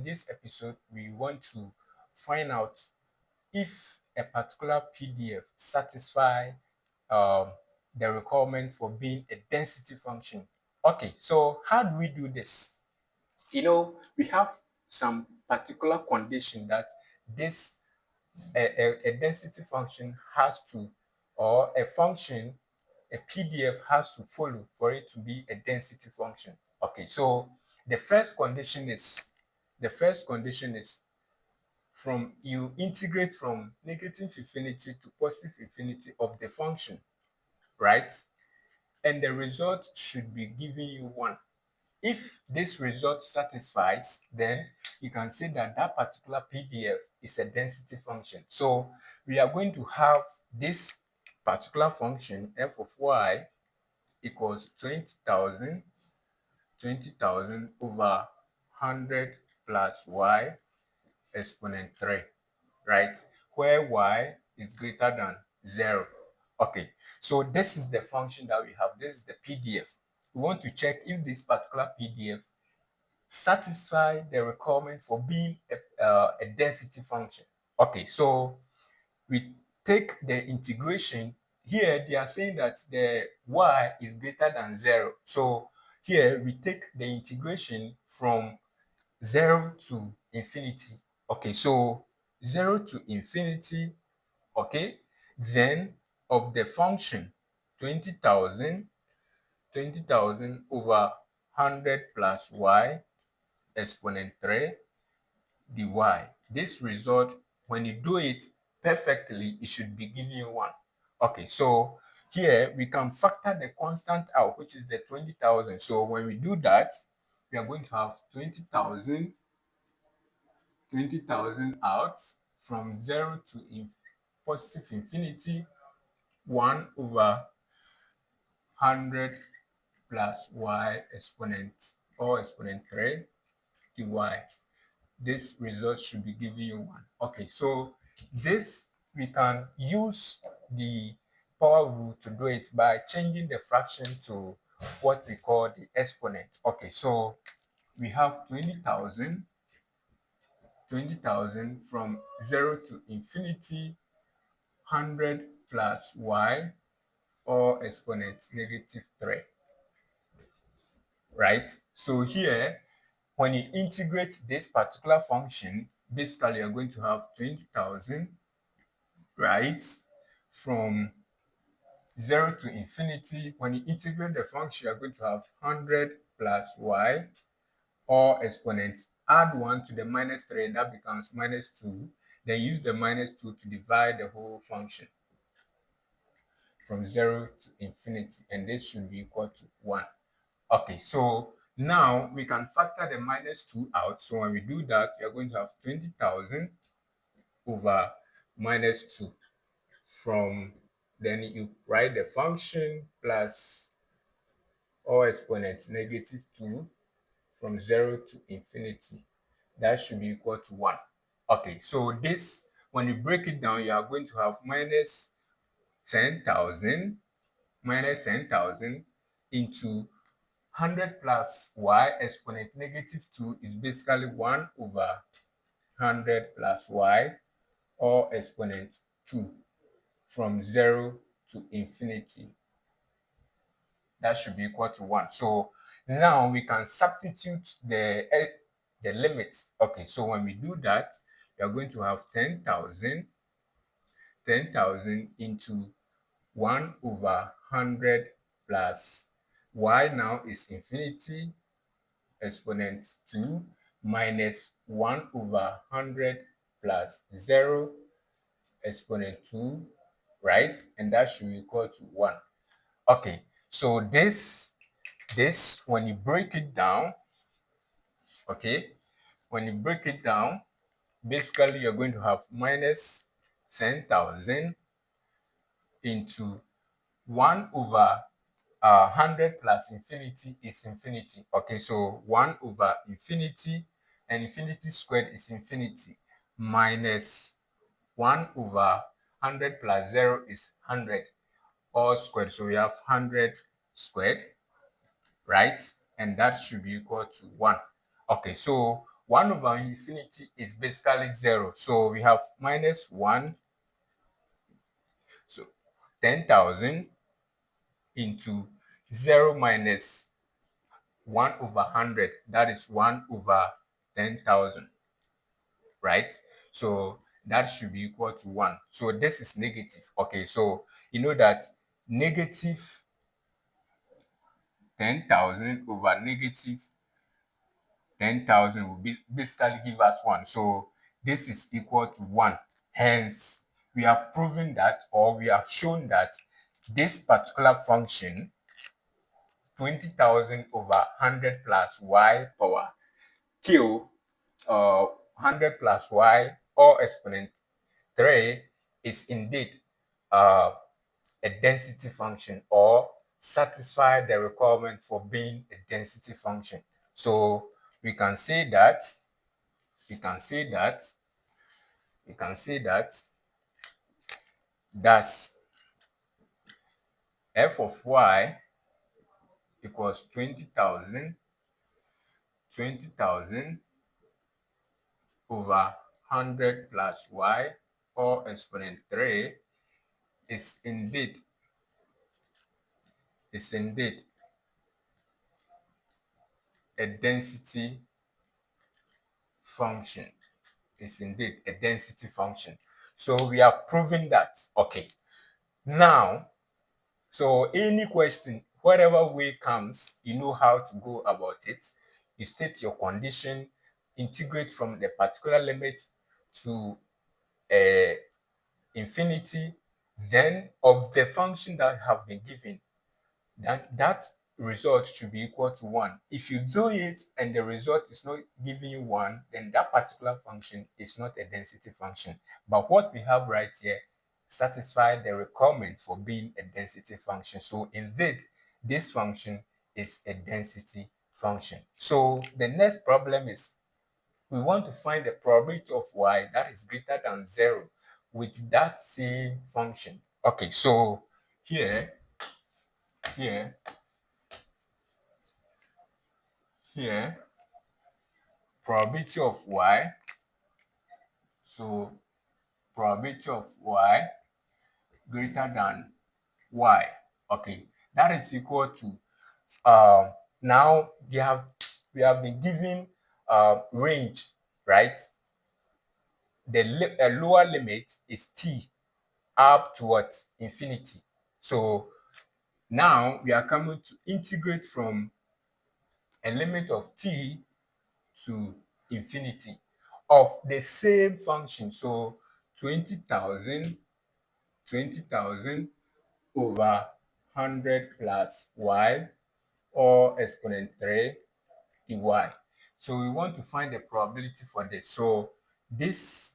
In this episode, we want to find out if a particular PDF satisfies the requirement for being a density function. Okay, so how do we do this? We have some particular condition that this a density function has to, or a function, a PDF has to follow for it to be a density function. Okay, so the first condition is from you integrate from negative infinity to positive infinity of the function, right? And the result should be giving you 1. If this result satisfies, then you can say that that particular PDF is a density function. So we are going to have this particular function f of y equals 20,000 over 100 plus y exponent 3, right? Where y is greater than 0. Okay, so this is the function that we have. This is the PDF. We want to check if this particular PDF satisfy the requirement for being a density function. Okay, so we take the integration. Here they are saying that the y is greater than 0. So here we take the integration from 0 to infinity. Okay, so 0 to infinity, okay, then of the function 20,000 over 100 plus y exponent 3 dy. This result, when you do it perfectly, it should be giving you 1. Okay, so here we can factor the constant out, which is the 20,000. So when we do that, we are going to have 20,000 out from 0 to positive infinity, 1 over 100 plus y exponent or exponent 3 dy. This result should be giving you 1. Okay, so this we can use the power rule to do it by changing the fraction to what we call the exponent. Okay, so we have 20,000 from 0 to infinity, 100 plus y or exponent negative 3, right? So here, when you integrate this particular function, basically you're going to have 20,000, right, from 0 to infinity. When you integrate the function, you're going to have 100 plus y or exponent. Add 1 to the minus 3, and that becomes minus 2. Then use the minus 2 to divide the whole function from 0 to infinity, and this should be equal to 1. Okay, so now we can factor the minus 2 out. So when we do that, we are going to have 20,000 over minus 2. From then you write the function plus or exponent negative 2 from 0 to infinity. That should be equal to 1. Okay, so this, when you break it down, you are going to have minus 10,000 into 100 plus y exponent negative 2 is basically 1 over 100 plus y or exponent 2 from 0 to infinity. That should be equal to 1. So now we can substitute the limits. Okay, so when we do that, we are going to have 10,000 into 1 over 100 plus y now is infinity exponent 2 minus 1 over 100 plus 0 exponent 2, right? And that should be equal to 1. Okay, so this when you break it down, okay, when you break it down, basically you're going to have minus 10,000 into 1 over 100 plus infinity is infinity. Okay, so 1 over infinity, and infinity squared is infinity, minus 1 over 100 plus 0 is 100, all squared. So we have 100 squared, right? And that should be equal to 1. Okay, so 1 over infinity is basically 0. So we have minus 1. So 10,000 into 0 minus 1 over 100. That is 1 over 10,000, right? So that should be equal to 1. So this is negative. Okay, so you know that negative 10,000 over negative 10,000 will basically give us 1. So this is equal to 1. Hence, we have proven that, or we have shown that this particular function, 20,000 over 100 plus y power q, 100 plus y or exponent 3 is indeed uh, a density function, or satisfy the requirement for being a density function. So we can say that thus f of y equals 20,000 over 100 plus y or exponent 3 is indeed a density function. Is indeed a density function. So we have proven that. Okay. Now, so any question, whatever way comes, you know how to go about it. You state your condition, integrate from the particular limit to infinity, then of the function that have been given, that result should be equal to 1. If you do it and the result is not giving you 1, then that particular function is not a density function. But what we have right here satisfies the requirement for being a density function. So indeed, this function is a density function. So the next problem is we want to find the probability of y that is greater than 0 with that same function. Okay, so here probability of y, so probability of y greater than y, okay, that is equal to now we have been given range, right? The lower limit is t up to what? Infinity. So now we are coming to integrate from a limit of t to infinity of the same function. So 20,000 over 100 plus y or exponent 3 dy. So we want to find the probability for this. So this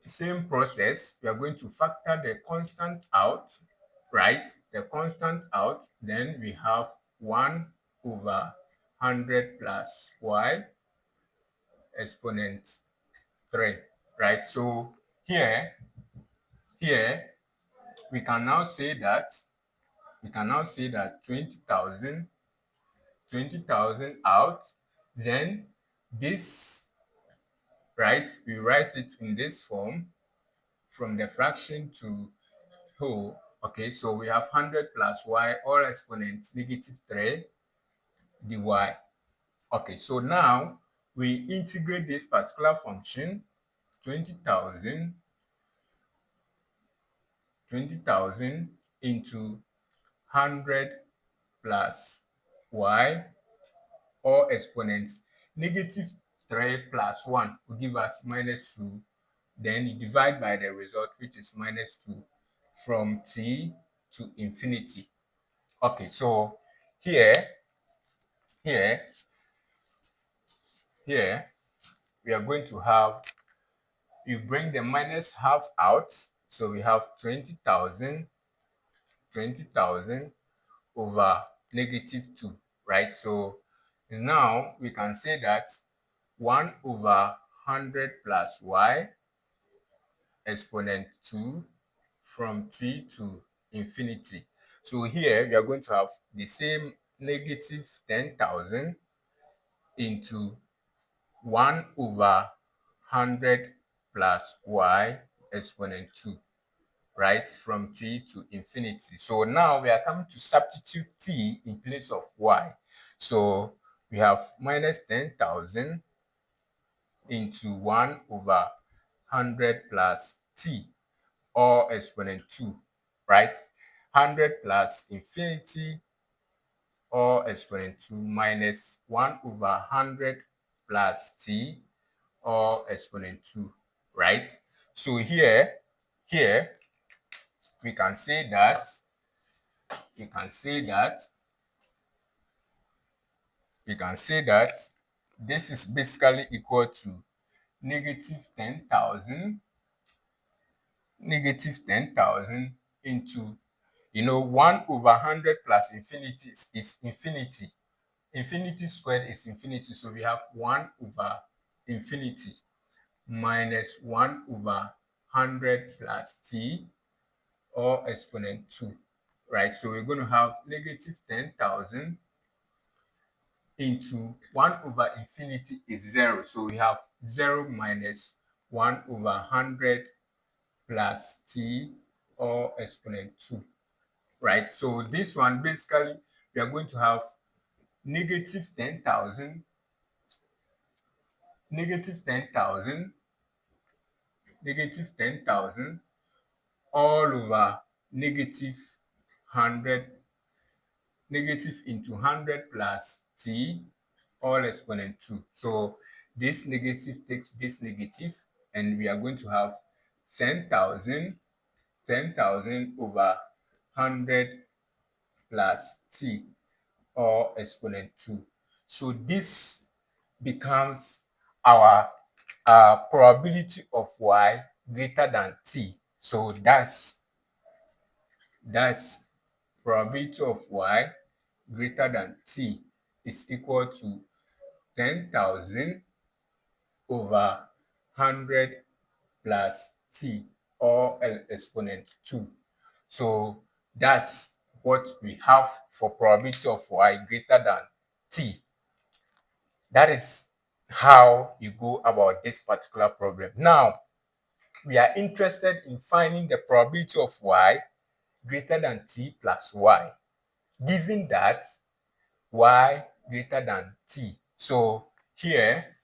same process, we are going to factor the constant out, right? The constant out, then we have 1 over 100 plus y exponent 3, right? So here we can now say that 20,000 out, then this, right, we write it in this form from the fraction to whole. Okay, so we have 100 plus y or exponent negative 3 dy. Okay, so now we integrate this particular function 20,000 into 100 plus y or exponent negative 3 plus 1 will give us minus 2. Then you divide by the result, which is minus 2, from t to infinity. Okay, so here we are going to have, you bring the minus half out, so we have 20,000 over negative 2, right? So now we can say that 1 over 100 plus y exponent 2 from t to infinity. So here we are going to have the same negative 10,000 into 1 over 100 plus y exponent 2, right, from t to infinity. So now we are coming to substitute t in place of y. So we have minus 10,000 into 1 over 100 plus t, or exponent 2, right? 100 plus infinity, or exponent 2, minus 1 over 100 plus t, or exponent 2, right? So here we can say that this is basically equal to negative 10,000 into, 1 over 100 plus infinity is infinity. Infinity squared is infinity. So we have 1 over infinity minus 1 over 100 plus t, or exponent 2, right? So we're going to have negative 10,000 into 1 over infinity is 0. So we have 0 minus 1 over 100 plus t, or exponent 2, right? So this one, basically, we are going to have negative 10,000 all over negative 100, negative into 100 plus t, all exponent 2. So this negative takes this negative, and we are going to have 10,000 over 100 plus t, or exponent 2. So this becomes our probability of y greater than t. So that's probability of y greater than t is equal to 10,000 over 100 plus t, or exponent 2. So that's what we have for probability of y greater than t. That is how you go about this particular problem. Now, we are interested in finding the probability of y greater than t plus y, given that y greater than t. So here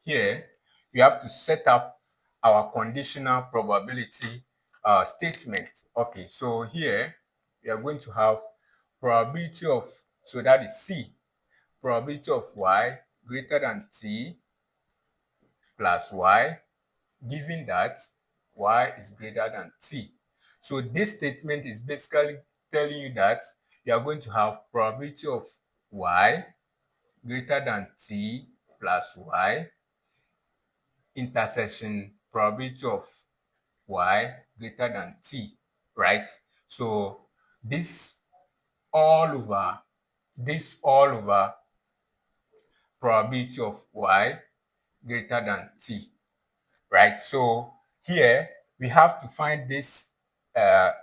we have to set up our conditional probability statement. Okay, so here we are going to have probability of, so that is C, probability of y greater than t plus y, given that y is greater than t. So this statement is basically telling you that you are going to have probability of y greater than t plus y intersection probability of y greater than t, right? So this all over probability of y greater than t, right? So here we have to find this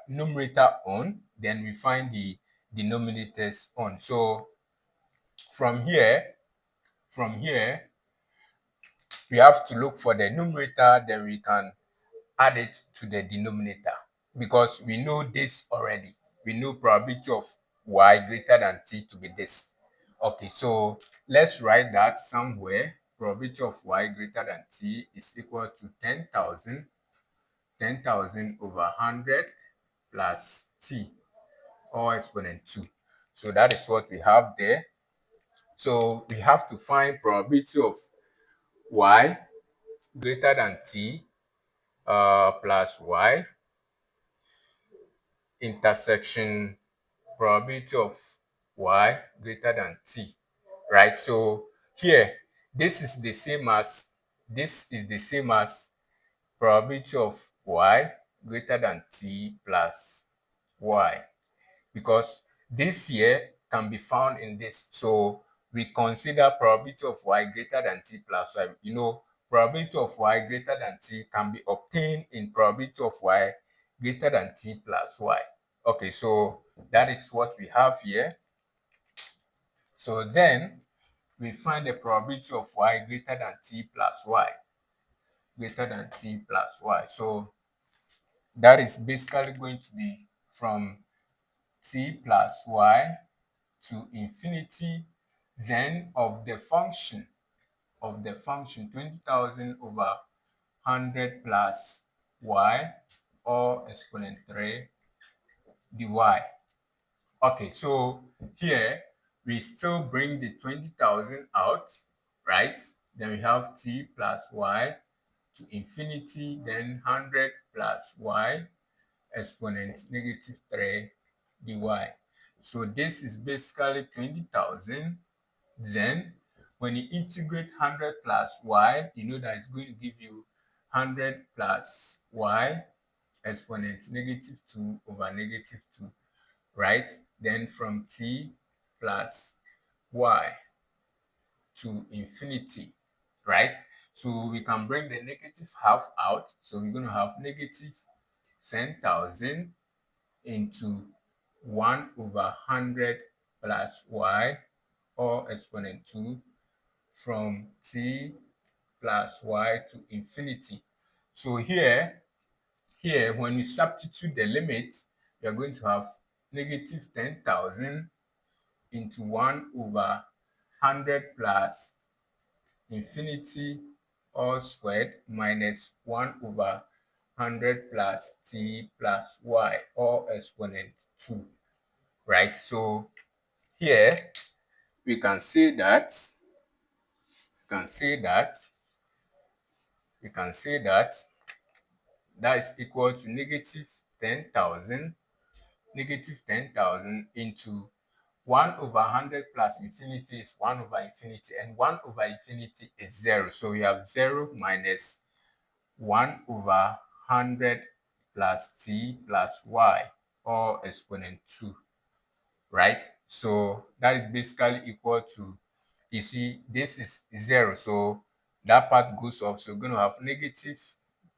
numerator on, then we find the denominators on. So from here we have to look for the numerator, then we can add it to the denominator, because we know this already. We know probability of y greater than t to be this. Okay, so let's write that somewhere. Probability of y greater than t is equal to 10,000 over 100 plus t, or exponent 2. So that is what we have there. So we have to find probability of y greater than t plus y intersection probability of y greater than t, right? So here this is the same as probability of y greater than t plus y, because this here can be found in this. So we consider probability of y greater than t plus y. Probability of y greater than t can be obtained in probability of y greater than t plus y. Okay, so that is what we have here. So then we find the probability of y greater than t plus y. Greater than t plus y. So that is basically going to be from t plus y to infinity, then of the function 20,000 over 100 plus y, or exponent 3 dy. Okay, so here we still bring the 20,000 out, right? Then we have t plus y to infinity, then 100 plus y, exponent negative 3 dy. So this is basically 20,000. Then when you integrate 100 plus y, you know that it's going to give you 100 plus y, exponent negative 2 over negative 2, right? Then from t plus y to infinity, right? So we can bring the negative half out. So we're going to have negative 10,000 into 1 over 100 plus y, or exponent 2, from t plus y to infinity. So here when we substitute the limit, we are going to have negative 10,000 into 1 over 100 plus infinity all squared minus 1 over 100 plus t plus y, or exponent 2, right? So here we can say that that is equal to negative 10,000 into 1 over 100 plus infinity is 1 over infinity, and 1 over infinity is 0. So we have 0 minus 1 over 100 plus t plus y, or exponent 2, right? So that is basically equal to, you see, this is 0. So that part goes off. So we're going to have negative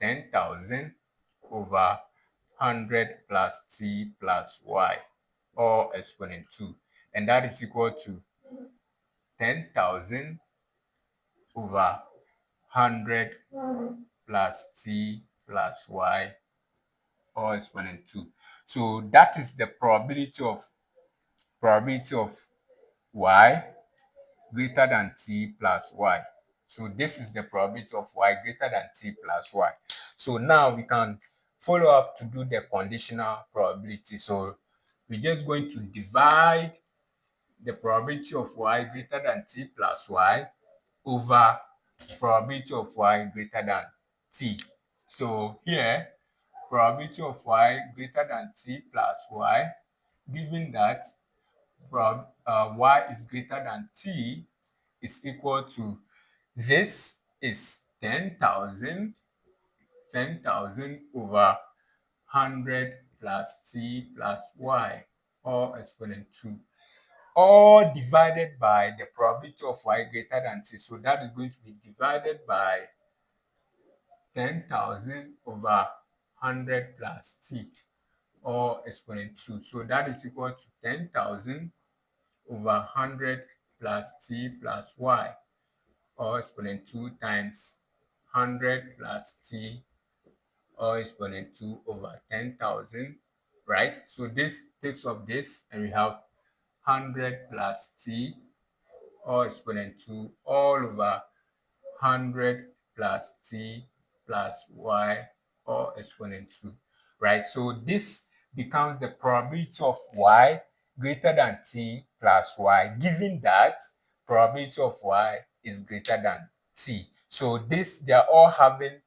10,000 over 100 plus t plus y, or exponent 2. And that is equal to 10,000 over 100 plus t plus y, or exponent 2. So that is the probability of y greater than t plus y. So this is the probability of y greater than t plus y. So now we can follow up to do the conditional probability. So we're just going to divide the probability of y greater than t plus y over probability of y greater than t. So here, probability of y greater than t plus y, given that y is greater than t, is equal to, this is 10,000 over 100 plus t plus y, or exponent 2, all divided by the probability of y greater than t. So that is going to be divided by 10,000 over 100 plus t, or exponent 2. So that is equal to 10,000 over 100 plus t plus y, or exponent 2, times 100 plus t, or exponent 2 over 10,000, right? So this takes up this, and we have 100 plus t, or exponent 2, all over 100 plus t plus y, or exponent 2, right? So this becomes the probability of y greater than t plus y, given that probability of y is greater than t. So this, they are all having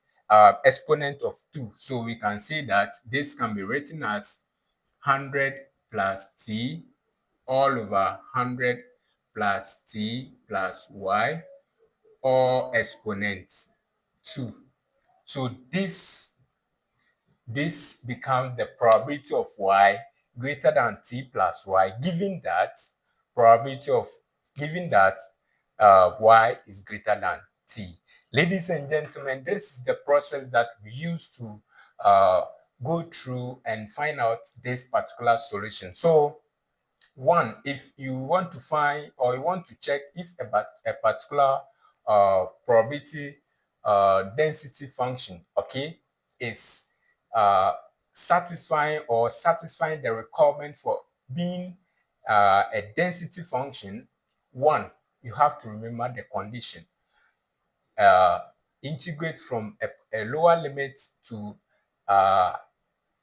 exponent of 2. So we can say that this can be written as 100 plus t all over 100 plus t plus y, or exponent 2. So this becomes the probability of y greater than t plus y, given that y is greater than t. Ladies and gentlemen, this is the process that we use to go through and find out this particular solution. So One, if you want to find or you want to check if a particular probability density function, okay, is satisfying the requirement for being a density function, one, you have to remember the condition. Integrate from a lower limit to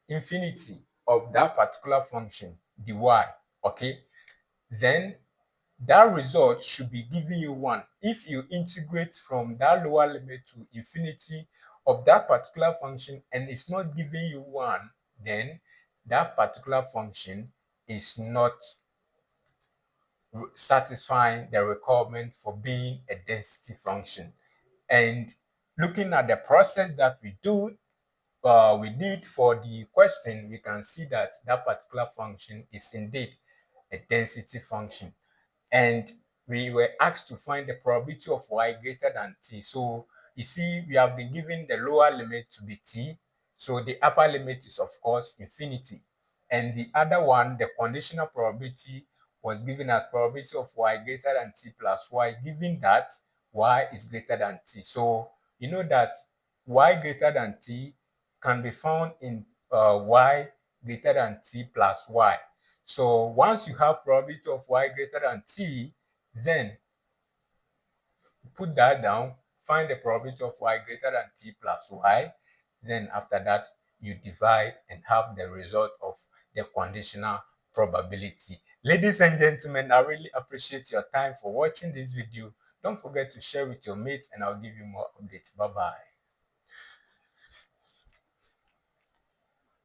infinity of that particular function, dy, okay? Then that result should be giving you 1. If you integrate from that lower limit to infinity of that particular function and it's not giving you 1, then that particular function is not satisfying the requirement for being a density function. And looking at the process that we did for the question, we can see that that particular function is indeed a density function. And we were asked to find the probability of y greater than t. So you see, we have been given the lower limit to be t. So the upper limit is, of course, infinity. And the other one, the conditional probability, was given as probability of y greater than t plus y, given that y is greater than t. So you know that y greater than t can be found in y greater than t plus y. So once you have probability of y greater than t, then put that down, find the probability of y greater than t plus y. Then after that, you divide and have the result of the conditional probability. Ladies and gentlemen, I really appreciate your time for watching this video. Don't forget to share with your mates and I'll give you more updates. Bye-bye.